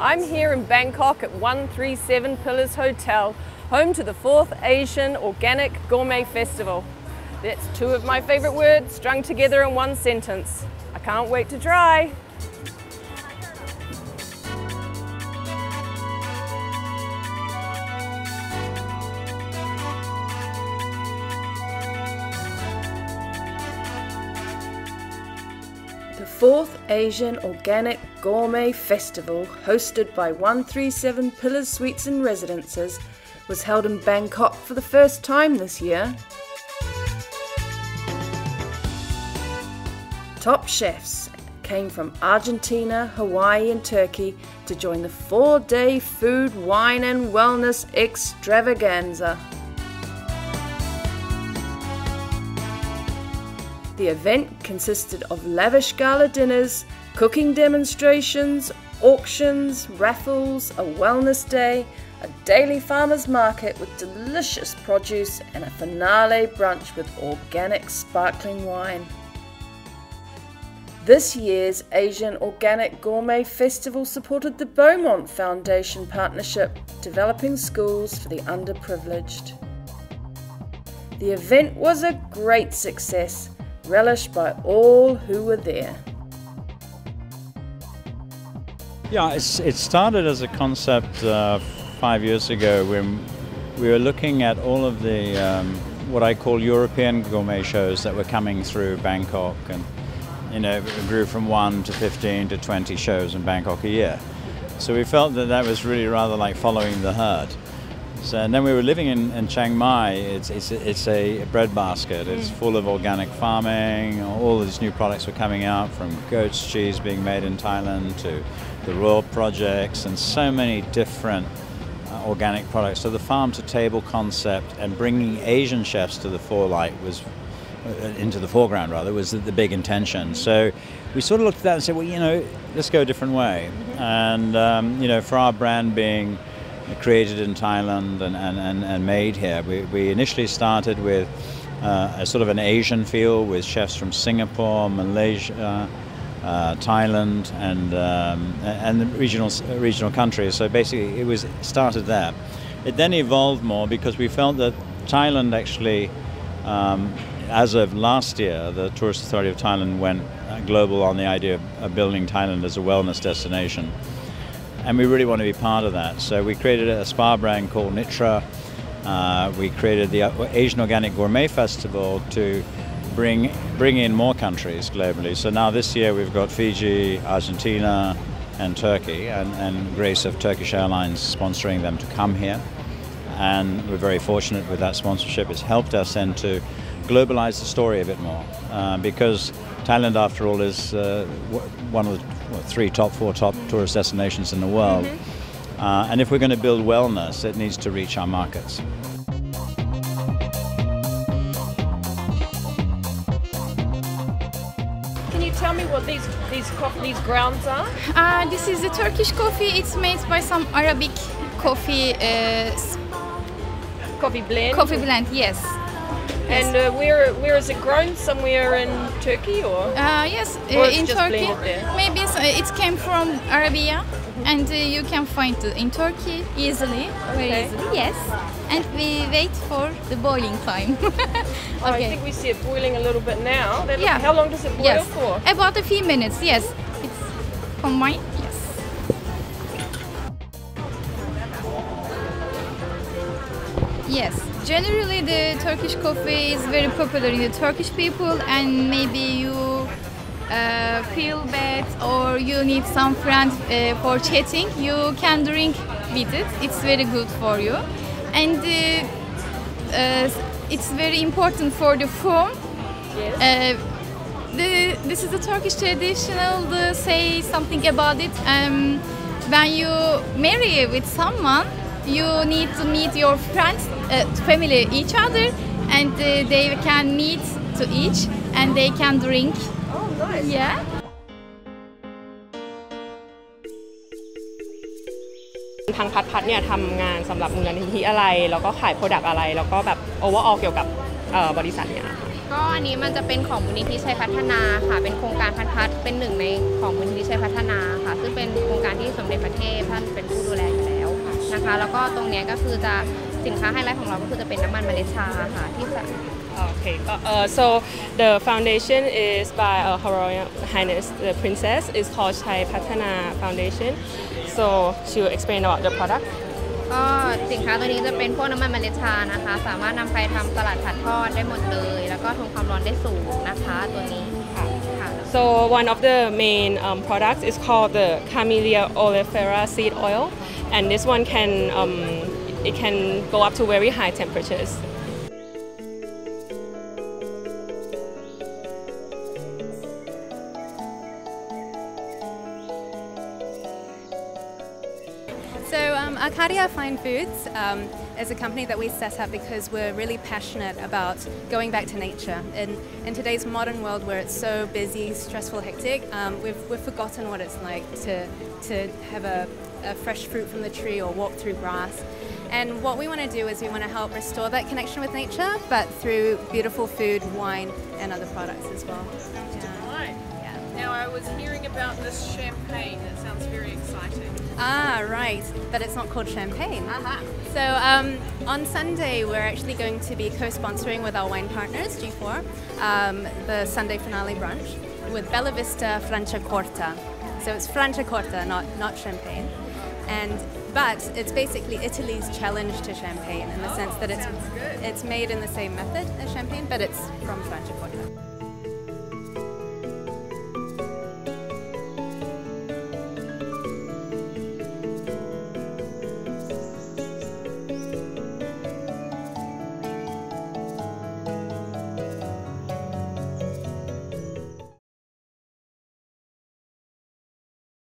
I'm here in Bangkok at 137 Pillars Hotel, home to the 4th Asian Organic Gourmet Festival. That's two of my favourite words strung together in one sentence. I can't wait to try. The 4th Asian Organic Gourmet Festival, hosted by 137 Pillars Suites and Residences, was held in Bangkok for the first time this year. Top chefs came from Argentina, Hawaii and Turkey to join the 4-day food, wine and wellness extravaganza. The event consisted of lavish gala dinners, cooking demonstrations, auctions, raffles, a wellness day, a daily farmers market with delicious produce and a finale brunch with organic sparkling wine. This year's Asian Organic Gourmet Festival supported the Beaumont Foundation partnership, developing schools for the underprivileged. The event was a great success, relished by all who were there. Yeah, it started as a concept 5 years ago when we were looking at all of the what I call European gourmet shows that were coming through Bangkok, and it grew from 1 to 15 to 20 shows in Bangkok a year. So we felt that that was really rather like following the herd. So, and then we were living in Chiang Mai. It's a breadbasket. It's full of organic farming. All these new products were coming out, from goat's cheese being made in Thailand to the Royal projects, and so many different organic products. So the farm to table concept and bringing Asian chefs to the forelight was into the foreground rather was the big intention. So we sort of looked at that and said, well, let's go a different way. And for our brand being created in Thailand and made here, we initially started with a sort of an Asian feel with chefs from Singapore, Malaysia, Thailand, and the regional countries. So basically, it started there. It then evolved more because we felt that Thailand actually, as of last year, the Tourist Authority of Thailand went global on the idea of building Thailand as a wellness destination. And we really want to be part of that. So we created a spa brand called Nitra. We created the Asian Organic Gourmet Festival to bring in more countries globally. So now this year we've got Fiji, Argentina, and Turkey, and grace of Turkish Airlines sponsoring them to come here. And we're very fortunate with that sponsorship. It's helped us then to globalize the story a bit more, because Thailand, after all, is one of the 4 top tourist destinations in the world. And if we're going to build wellness, it needs to reach our markets. Can you tell me what these grounds are? This is the Turkish coffee. It's made by some Arabic coffee Coffee blend? Coffee blend, yes. And where is it grown? Somewhere in Turkey, or? Yes, or in Turkey. There? Maybe it came from Arabia, and you can find it in Turkey easily, very easily. Yes, and we wait for the boiling time. I think we see it boiling a little bit now. Yeah. How long does it boil for? About a few minutes. Yes, it's combined. Yes. Yes. Generally, the Turkish coffee is very popular in the Turkish people, and maybe you feel bad or you need some friend for chatting, you can drink with it. It's very good for you, and it's very important for the foam. Yes. This is the Turkish traditional to say something about it. When you marry with someone, you need to meet your friends, family, each other, and they can meet to each, and they can drink. Oh, nice. Yeah. ทางพัดเนี่ยทำงานสำหรับมูลนิธิอะไรแล้วก็ขายโปรดักต์อะไรแล้วก็แบบโอเวอร์ออลเกี่ยวกับบริษัทเนี่ยค่ะ ก็อันนี้มันจะเป็นของมูลนิธิชัยพัฒนาค่ะเป็นโครงการพัฒน์เป็นหนึ่งในของมูลนิธิชัยพัฒนาค่ะซึ่งเป็นโครงการที่สมเด็จพระเทพท่านเป็นผู้ดูแลอยู่แล้วนะคะแล้วก็ตรงนี้ก็คือจะสินค้าไฮไลท์ของเราก็คือจะเป็นน้ำมันเมล็ดชาค่ะที่จะ Okay, so the foundation is by Her Royal Highness the Princess. It's called Chai Patana Foundation. So she will explain about the product. ก็สินค้าตัวนี้จะเป็นพวกน้ำมันเมล็ดชานะคะสามารถนำไปทำสลัดผัดทอดได้หมดเลยแล้วก็ทนความร้อนได้สูงนะคะตัวนี้ค่ะ So one of the main products is called the Camellia Oil seed oil, and this one can it can go up to very high temperatures. So Acharya Fine Foods is a company that we set up because we're really passionate about going back to nature. In today's modern world where it's so busy, stressful, hectic, we've forgotten what it's like to have a fresh fruit from the tree or walk through grass. And what we want to do is we want to help restore that connection with nature, but through beautiful food, wine, and other products as well. Right. Now I was hearing about this champagne. It sounds very exciting. Ah, right, but it's not called champagne. So on Sunday we're actually going to be co-sponsoring with our wine partners, G4, the Sunday Finale Brunch with Bella Vista Franciacorta. So it's Franciacorta, not champagne. But it's basically Italy's challenge to champagne in the sense that it's made in the same method as champagne, but it's from Franciacorta.